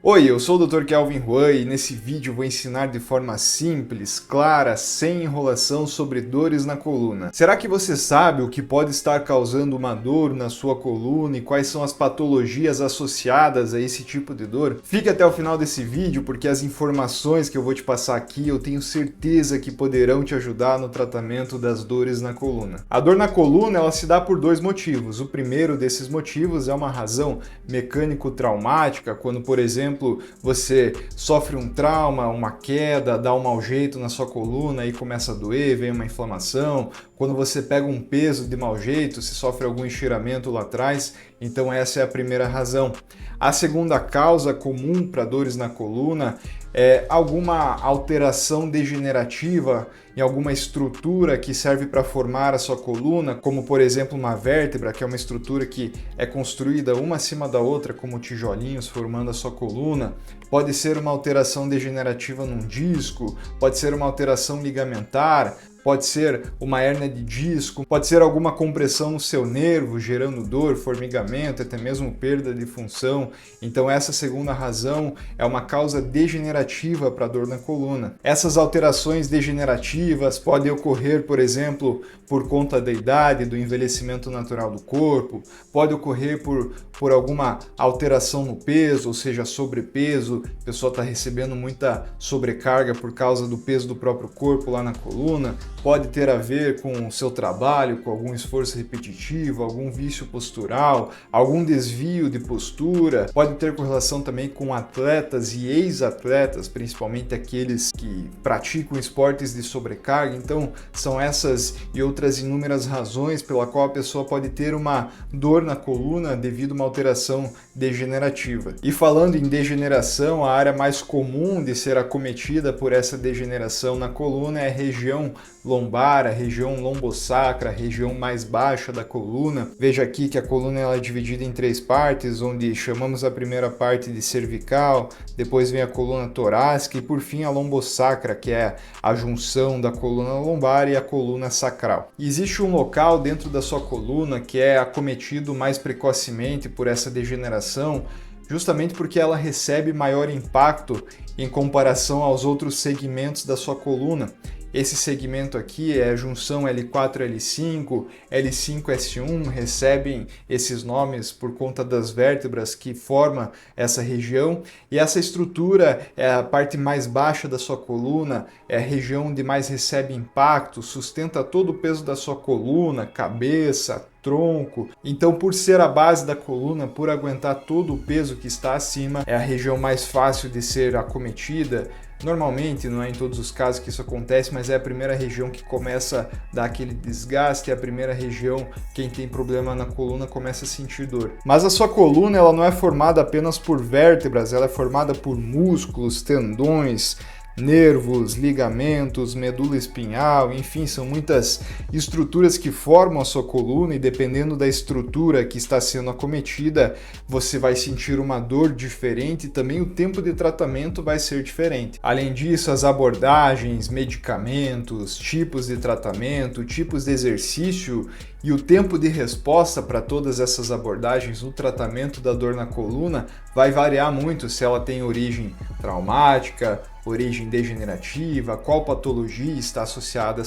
Oi, eu sou o Dr. Kelvin Huan e nesse vídeo vou ensinar de forma simples, clara, sem enrolação sobre dores na coluna. Será que você sabe o que pode estar causando uma dor na sua coluna e quais são as patologias associadas a esse tipo de dor? Fique até o final desse vídeo porque as informações que eu vou te passar aqui eu tenho certeza que poderão te ajudar no tratamento das dores na coluna. A dor na coluna ela se dá por dois motivos. O primeiro desses motivos é uma razão mecânico-traumática, quando, por exemplo, você sofre um trauma, uma queda, dá um mau jeito na sua coluna e começa a doer, vem uma inflamação. Quando você pega um peso de mau jeito, se sofre algum estiramento lá atrás, então essa é a primeira razão. A segunda causa comum para dores na coluna é alguma alteração degenerativa em alguma estrutura que serve para formar a sua coluna, como por exemplo uma vértebra, que é uma estrutura que é construída uma acima da outra como tijolinhos formando a sua coluna. Pode ser uma alteração degenerativa num disco, pode ser uma alteração ligamentar, pode ser uma hérnia de disco, pode ser alguma compressão no seu nervo, gerando dor, formigamento, até mesmo perda de função. Então essa segunda razão é uma causa degenerativa para a dor na coluna. Essas alterações degenerativas podem ocorrer, por exemplo, por conta da idade, do envelhecimento natural do corpo, pode ocorrer por alguma alteração no peso, ou seja, sobrepeso, a pessoa está recebendo muita sobrecarga por causa do peso do próprio corpo lá na coluna. Pode ter a ver com o seu trabalho, com algum esforço repetitivo, algum vício postural, algum desvio de postura. Pode ter correlação também com atletas e ex-atletas, principalmente aqueles que praticam esportes de sobrecarga. Então, são essas e outras inúmeras razões pela qual a pessoa pode ter uma dor na coluna devido a uma alteração degenerativa. E falando em degeneração, a área mais comum de ser acometida por essa degeneração na coluna é a região lombar, a região lombosacra, a região mais baixa da coluna. Veja aqui que a coluna ela é dividida em três partes, onde chamamos a primeira parte de cervical, depois vem a coluna torácica e por fim a lombosacra, que é a junção da coluna lombar e a coluna sacral. E existe um local dentro da sua coluna que é acometido mais precocemente por essa degeneração, justamente porque ela recebe maior impacto em comparação aos outros segmentos da sua coluna. Esse segmento aqui é a junção L4-L5, L5-S1, recebem esses nomes por conta das vértebras que formam essa região. E essa estrutura é a parte mais baixa da sua coluna, é a região onde mais recebe impacto, sustenta todo o peso da sua coluna, cabeça, tronco. Então, por ser a base da coluna, por aguentar todo o peso que está acima, é a região mais fácil de ser acometida. Normalmente, não é em todos os casos que isso acontece, mas é a primeira região que começa a dar aquele desgaste, é a primeira região, quem tem problema na coluna começa a sentir dor. Mas a sua coluna ela não é formada apenas por vértebras, ela é formada por músculos, tendões, nervos, ligamentos, medula espinhal, enfim, são muitas estruturas que formam a sua coluna e dependendo da estrutura que está sendo acometida, você vai sentir uma dor diferente e também o tempo de tratamento vai ser diferente. Além disso, as abordagens, medicamentos, tipos de tratamento, tipos de exercício e o tempo de resposta para todas essas abordagens no tratamento da dor na coluna vai variar muito se ela tem origem traumática, origem degenerativa, qual patologia está associada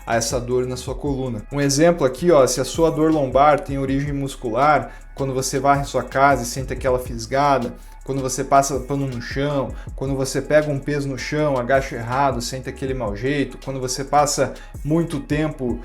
a essa dor na sua coluna. Um exemplo aqui, ó, se a sua dor lombar tem origem muscular, quando você varre sua casa e sente aquela fisgada, quando você passa pano no chão, quando você pega um peso no chão, agacha errado, sente aquele mau jeito, quando você passa muito tempo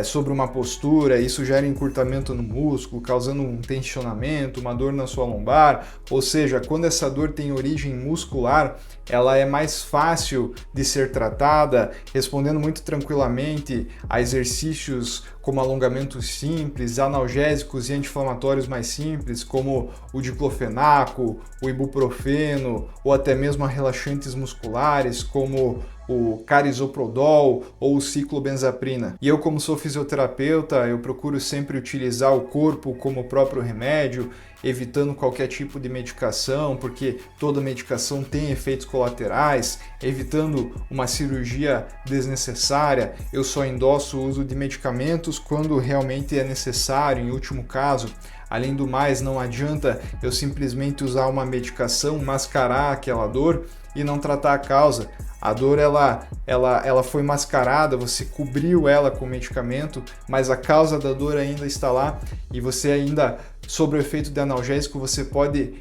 sobre uma postura, isso gera encurtamento no músculo, causando um tensionamento, uma dor na sua lombar, ou seja, quando essa dor tem origem muscular, ela é mais fácil de ser tratada, respondendo muito tranquilamente a exercícios como alongamentos simples, analgésicos e anti-inflamatórios mais simples, como o diclofenaco, o ibuprofeno, ou até mesmo a relaxantes musculares, como o carisoprodol ou o ciclobenzaprina. E eu, como sou fisioterapeuta, eu procuro sempre utilizar o corpo como próprio remédio, evitando qualquer tipo de medicação, porque toda medicação tem efeitos colaterais, evitando uma cirurgia desnecessária. Eu só endosso o uso de medicamentos quando realmente é necessário, em último caso. Além do mais, não adianta eu simplesmente usar uma medicação, mascarar aquela dor e não tratar a causa. A dor ela foi mascarada, você cobriu ela com medicamento, mas a causa da dor ainda está lá e você ainda, sob o efeito de analgésico, você pode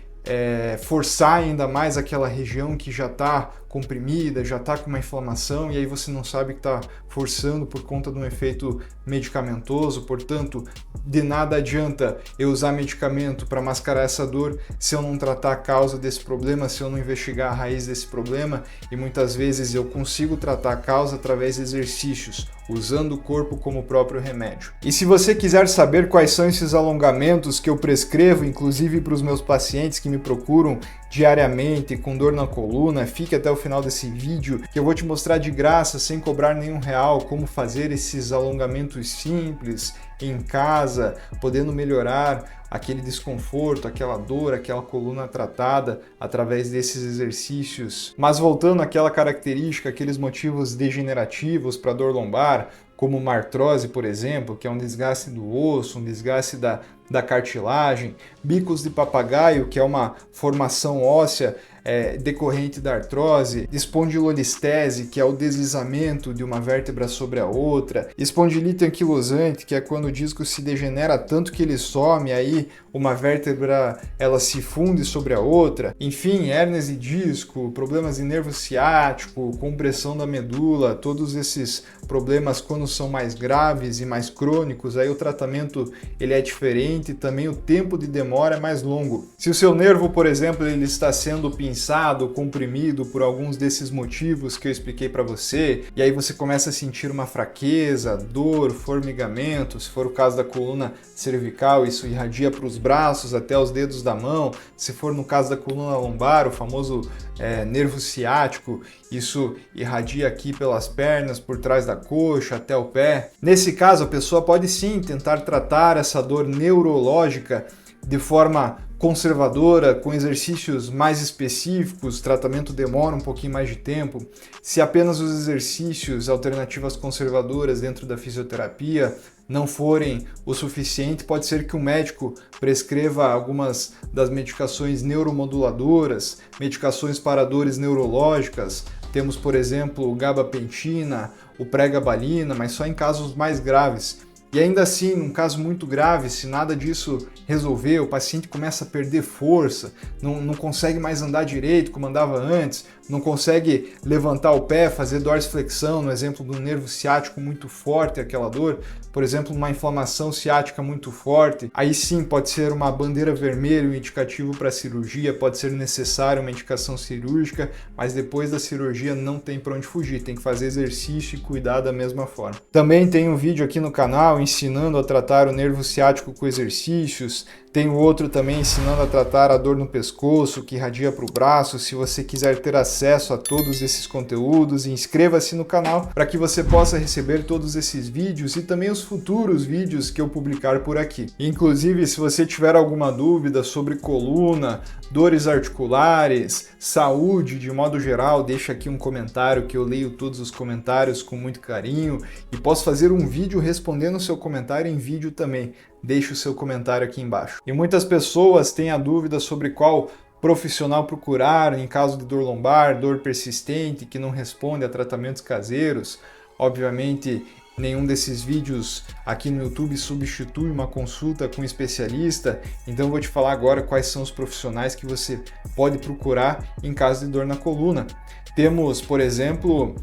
forçar ainda mais aquela região que já está comprimida, já está com uma inflamação e aí você não sabe que está forçando por conta de um efeito medicamentoso. Portanto, de nada adianta eu usar medicamento para mascarar essa dor se eu não tratar a causa desse problema, se eu não investigar a raiz desse problema, e muitas vezes eu consigo tratar a causa através de exercícios, usando o corpo como o próprio remédio. E se você quiser saber quais são esses alongamentos que eu prescrevo, inclusive para os meus pacientes que me procuram diariamente com dor na coluna, fique até o final desse vídeo que eu vou te mostrar de graça, sem cobrar nenhum real, como fazer esses alongamentos simples em casa, podendo melhorar aquele desconforto, aquela dor, aquela coluna tratada através desses exercícios. Mas voltando àquela característica, aqueles motivos degenerativos para dor lombar, como uma artrose, por exemplo, que é um desgaste do osso, um desgaste da cartilagem, bicos de papagaio, que é uma formação óssea decorrente da artrose, espondilolistese, que é o deslizamento de uma vértebra sobre a outra, espondilite anquilosante, que é quando o disco se degenera tanto que ele some, aí uma vértebra ela se funde sobre a outra, enfim, hérnias de disco, problemas de nervo ciático, compressão da medula, todos esses problemas quando são mais graves e mais crônicos, aí o tratamento ele é diferente, também o tempo de demora é mais longo. Se o seu nervo, por exemplo, ele está sendo pinçado, comprimido por alguns desses motivos que eu expliquei para você, e aí você começa a sentir uma fraqueza, dor, formigamento, se for o caso da coluna cervical, isso irradia para os braços até os dedos da mão, se for no caso da coluna lombar, o famoso nervo ciático, isso irradia aqui pelas pernas, por trás da coxa, até o pé. Nesse caso, a pessoa pode sim tentar tratar essa dor neurológica de forma conservadora, com exercícios mais específicos. O tratamento demora um pouquinho mais de tempo. Se apenas os exercícios, alternativas conservadoras dentro da fisioterapia não forem o suficiente, pode ser que o médico prescreva algumas das medicações neuromoduladoras, medicações para dores neurológicas. Temos, por exemplo, o gabapentina, o pregabalina, mas só em casos mais graves. E ainda assim, num caso muito grave, se nada disso resolver, o paciente começa a perder força, não consegue mais andar direito como andava antes, não consegue levantar o pé, fazer dorsiflexão, no exemplo do nervo ciático muito forte, aquela dor, por exemplo, uma inflamação ciática muito forte, aí sim pode ser uma bandeira vermelha, um indicativo para cirurgia, pode ser necessária uma indicação cirúrgica, mas depois da cirurgia não tem para onde fugir, tem que fazer exercício e cuidar da mesma forma. Também tem um vídeo aqui no canal ensinando a tratar o nervo ciático com exercícios, tem outro também ensinando a tratar a dor no pescoço, que irradia para o braço. Se você quiser ter acesso a todos esses conteúdos, inscreva-se no canal para que você possa receber todos esses vídeos e também os futuros vídeos que eu publicar por aqui. Inclusive, se você tiver alguma dúvida sobre coluna, dores articulares, saúde de modo geral, deixa aqui um comentário que eu leio todos os comentários com muito carinho e posso fazer um vídeo respondendo o seu comentário em vídeo também. Deixe o seu comentário aqui embaixo. E muitas pessoas têm a dúvida sobre qual profissional procurar em caso de dor lombar, dor persistente, que não responde a tratamentos caseiros. Obviamente, nenhum desses vídeos aqui no YouTube substitui uma consulta com um especialista, então eu vou te falar agora quais são os profissionais que você pode procurar em caso de dor na coluna. Temos, por exemplo,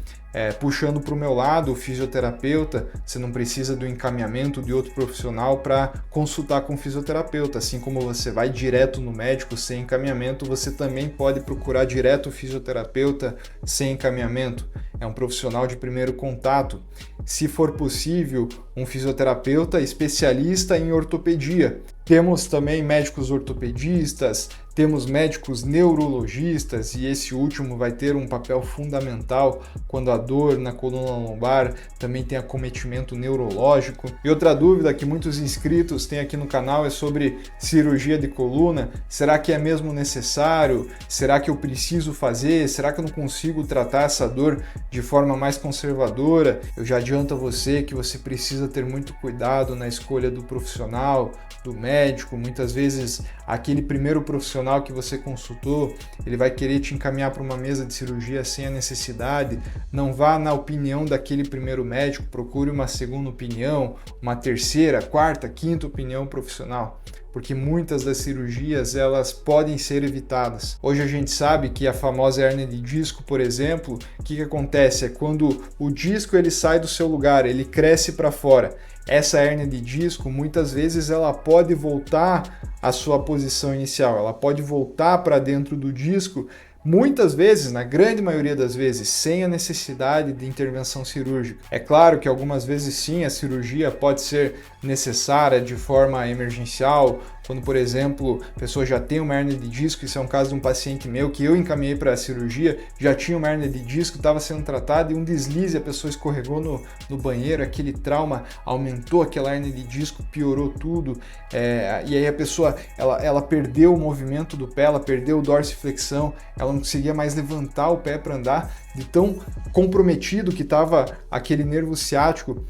puxando para o meu lado, o fisioterapeuta. Você não precisa do encaminhamento de outro profissional para consultar com o fisioterapeuta. Assim como você vai direto no médico sem encaminhamento, você também pode procurar direto o fisioterapeuta sem encaminhamento. É um profissional de primeiro contato. Se for possível, um fisioterapeuta especialista em ortopedia. Temos também médicos ortopedistas, temos médicos neurologistas, e esse último vai ter um papel fundamental quando a dor na coluna lombar também tem acometimento neurológico. E outra dúvida que muitos inscritos têm aqui no canal é sobre cirurgia de coluna. Será que é mesmo necessário? Será que eu preciso fazer? Será que eu não consigo tratar essa dor de forma mais conservadora? Eu já adianto a você que você precisa ter muito cuidado na escolha do profissional, do médico. Muitas vezes aquele primeiro profissional que você consultou, ele vai querer te encaminhar para uma mesa de cirurgia sem a necessidade. Não vá na opinião daquele primeiro médico, procure uma segunda opinião, uma terceira, quarta, quinta opinião profissional, porque muitas das cirurgias elas podem ser evitadas. Hoje a gente sabe que a famosa hérnia de disco, por exemplo, o que acontece é quando o disco ele sai do seu lugar, ele cresce para fora. Essa hérnia de disco, muitas vezes ela pode voltar à sua posição inicial, ela pode voltar para dentro do disco, muitas vezes, na grande maioria das vezes, sem a necessidade de intervenção cirúrgica. É claro que algumas vezes sim, a cirurgia pode ser necessária de forma emergencial, quando, por exemplo, a pessoa já tem uma hérnia de disco. Isso é um caso de um paciente meu que eu encaminhei para a cirurgia, já tinha uma hérnia de disco, estava sendo tratado e um deslize, a pessoa escorregou no banheiro, aquele trauma aumentou aquela hérnia de disco, piorou tudo, e aí a pessoa ela perdeu o movimento do pé, ela perdeu o dorsiflexão, ela não conseguia mais levantar o pé para andar, de tão comprometido que estava aquele nervo ciático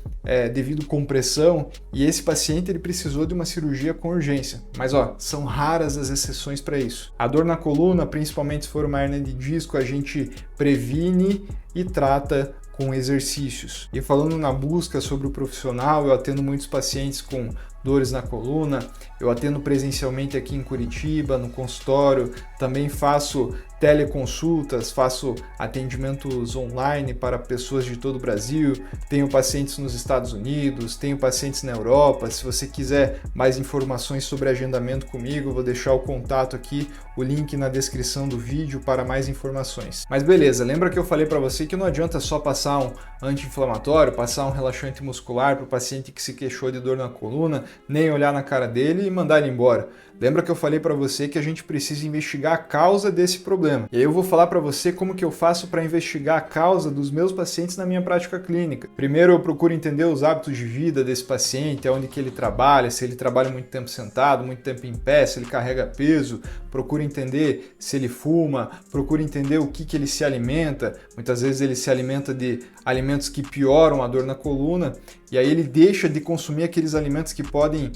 devido à compressão, e esse paciente ele precisou de uma cirurgia com urgência. Mas são raras as exceções para isso. A dor na coluna, principalmente se for uma hérnia de disco, a gente previne e trata com exercícios. E falando na busca sobre o profissional, eu atendo muitos pacientes com dores na coluna, eu atendo presencialmente aqui em Curitiba, no consultório, também faço teleconsultas, faço atendimentos online para pessoas de todo o Brasil, tenho pacientes nos Estados Unidos, tenho pacientes na Europa. Se você quiser mais informações sobre agendamento comigo, eu vou deixar o contato aqui, o link na descrição do vídeo para mais informações. Mas beleza, lembra que eu falei para você que não adianta só passar um anti-inflamatório, passar um relaxante muscular para o paciente que se queixou de dor na coluna, nem olhar na cara dele e mandar ele embora. Lembra que eu falei para você que a gente precisa investigar a causa desse problema. E aí eu vou falar para você como que eu faço para investigar a causa dos meus pacientes na minha prática clínica. Primeiro eu procuro entender os hábitos de vida desse paciente, aonde que ele trabalha, se ele trabalha muito tempo sentado, muito tempo em pé, se ele carrega peso, procuro entender se ele fuma, procuro entender o que ele se alimenta. Muitas vezes ele se alimenta de alimentos que pioram a dor na coluna, e aí ele deixa de consumir aqueles alimentos que podem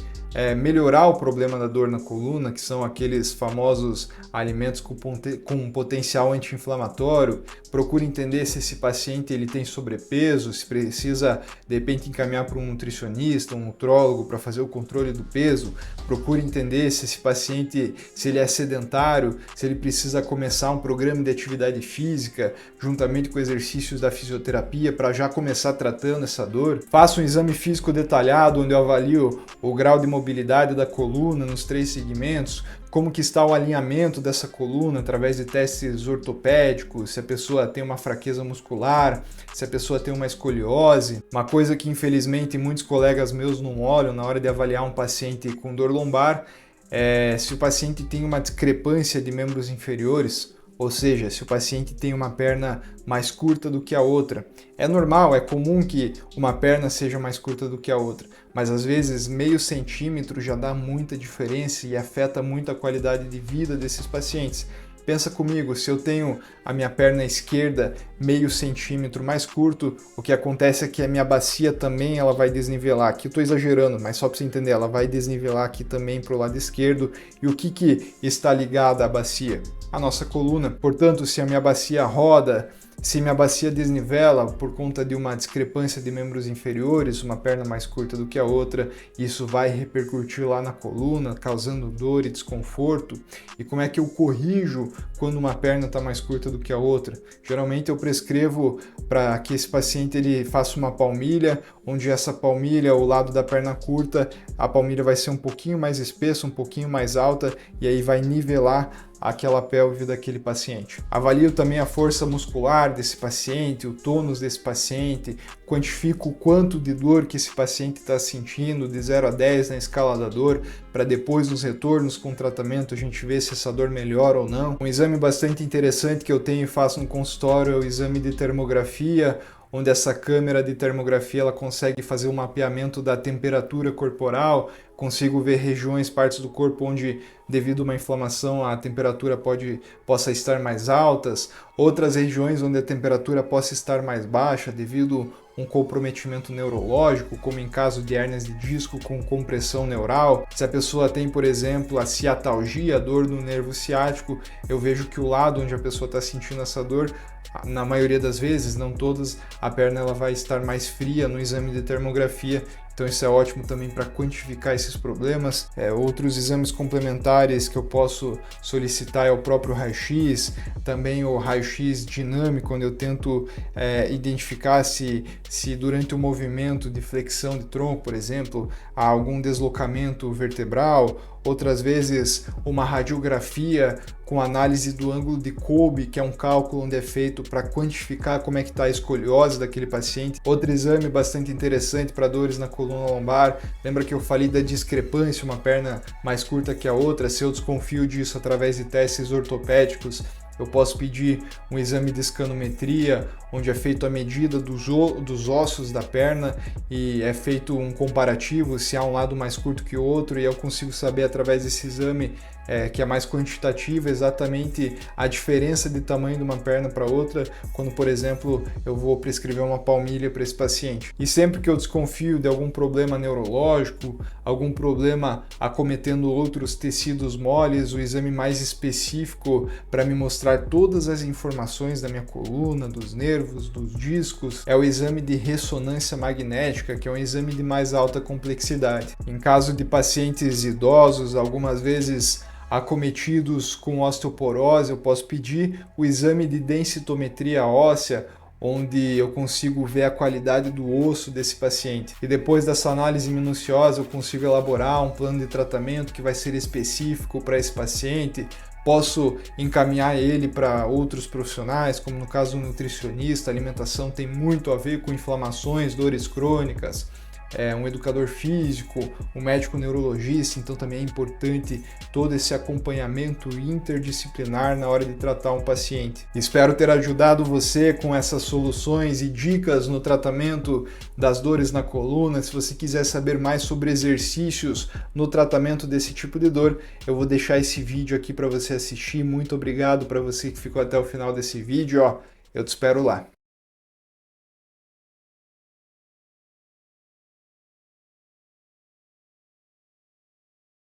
melhorar o problema da dor na coluna, que são aqueles famosos alimentos com potencial anti-inflamatório. Procura entender se esse paciente ele tem sobrepeso, se precisa de repente encaminhar para um nutricionista, um nutrólogo para fazer o controle do peso. Procura entender se esse paciente, se ele é sedentário, se ele precisa começar um programa de atividade física juntamente com exercícios da fisioterapia para já começar tratando essa dor. Faça um exame físico detalhado onde eu avalio o grau de mobilidade da coluna nos 3 segmentos, como que está o alinhamento dessa coluna através de testes ortopédicos, se a pessoa tem uma fraqueza muscular, se a pessoa tem uma escoliose. Uma coisa que infelizmente muitos colegas meus não olham na hora de avaliar um paciente com dor lombar é se o paciente tem uma discrepância de membros inferiores, ou seja, se o paciente tem uma perna mais curta do que a outra. É normal, é comum que uma perna seja mais curta do que a outra, mas às vezes meio centímetro já dá muita diferença e afeta muito a qualidade de vida desses pacientes. Pensa comigo, se eu tenho a minha perna esquerda meio centímetro mais curto, o que acontece é que a minha bacia também ela vai desnivelar. Aqui eu estou exagerando, mas só para você entender, ela vai desnivelar aqui também para o lado esquerdo. E o que está ligado à bacia? A nossa coluna. Portanto, se a minha bacia roda, se minha bacia desnivela por conta de uma discrepância de membros inferiores, uma perna mais curta do que a outra, isso vai repercutir lá na coluna, causando dor e desconforto. E como é que eu corrijo quando uma perna está mais curta do que a outra? Geralmente eu prescrevo para que esse paciente ele faça uma palmilha onde essa palmilha, o lado da perna curta, a palmilha vai ser um pouquinho mais espessa, um pouquinho mais alta, e aí vai nivelar aquela pelve daquele paciente. Avalio também a força muscular desse paciente, o tônus desse paciente, quantifico o quanto de dor que esse paciente está sentindo, de 0 a 10 na escala da dor, para depois nos retornos com o tratamento a gente ver se essa dor melhora ou não. Um exame bastante interessante que eu tenho e faço no consultório é o exame de termografia, onde essa câmera de termografia ela consegue fazer um mapeamento da temperatura corporal, consigo ver regiões, partes do corpo onde, devido a uma inflamação, a temperatura possa estar mais altas, outras regiões onde a temperatura possa estar mais baixa devido a um comprometimento neurológico, como em caso de hérnias de disco com compressão neural. Se a pessoa tem, por exemplo, a ciatalgia, a dor no nervo ciático, eu vejo que o lado onde a pessoa está sentindo essa dor, na maioria das vezes, não todas, a perna ela vai estar mais fria no exame de termografia. Então isso é ótimo também para quantificar esses problemas. Outros exames complementares que eu posso solicitar é o próprio raio-x, também o raio-x dinâmico, onde eu tento identificar se durante o movimento de flexão de tronco, por exemplo, há algum deslocamento vertebral. Outras vezes uma radiografia com análise do ângulo de Kolbe, que é um cálculo onde é feito para quantificar como é que está a escoliose daquele paciente. Outro exame bastante interessante para dores na coluna lombar. Lembra que eu falei da discrepância, uma perna mais curta que a outra? Se eu desconfio disso através de testes ortopédicos, eu posso pedir um exame de escanometria, onde é feito a medida dos ossos da perna e é feito um comparativo se há um lado mais curto que o outro, e eu consigo saber através desse exame que é mais quantitativo exatamente a diferença de tamanho de uma perna para outra, quando, por exemplo, eu vou prescrever uma palmilha para esse paciente. E sempre que eu desconfio de algum problema neurológico, algum problema acometendo outros tecidos moles, o exame mais específico para me mostrar todas as informações da minha coluna, dos nervos, dos discos, é o exame de ressonância magnética, que é um exame de mais alta complexidade. Em caso de pacientes idosos, algumas vezes acometidos com osteoporose, eu posso pedir o exame de densitometria óssea, onde eu consigo ver a qualidade do osso desse paciente. E depois dessa análise minuciosa, eu consigo elaborar um plano de tratamento que vai ser específico para esse paciente. Posso encaminhar ele para outros profissionais, como no caso do nutricionista. A alimentação tem muito a ver com inflamações, dores crônicas. Um educador físico, um médico neurologista, então também é importante todo esse acompanhamento interdisciplinar na hora de tratar um paciente. Espero ter ajudado você com essas soluções e dicas no tratamento das dores na coluna. Se você quiser saber mais sobre exercícios no tratamento desse tipo de dor, eu vou deixar esse vídeo aqui para você assistir. Muito obrigado para você que ficou até o final desse vídeo. Eu te espero lá.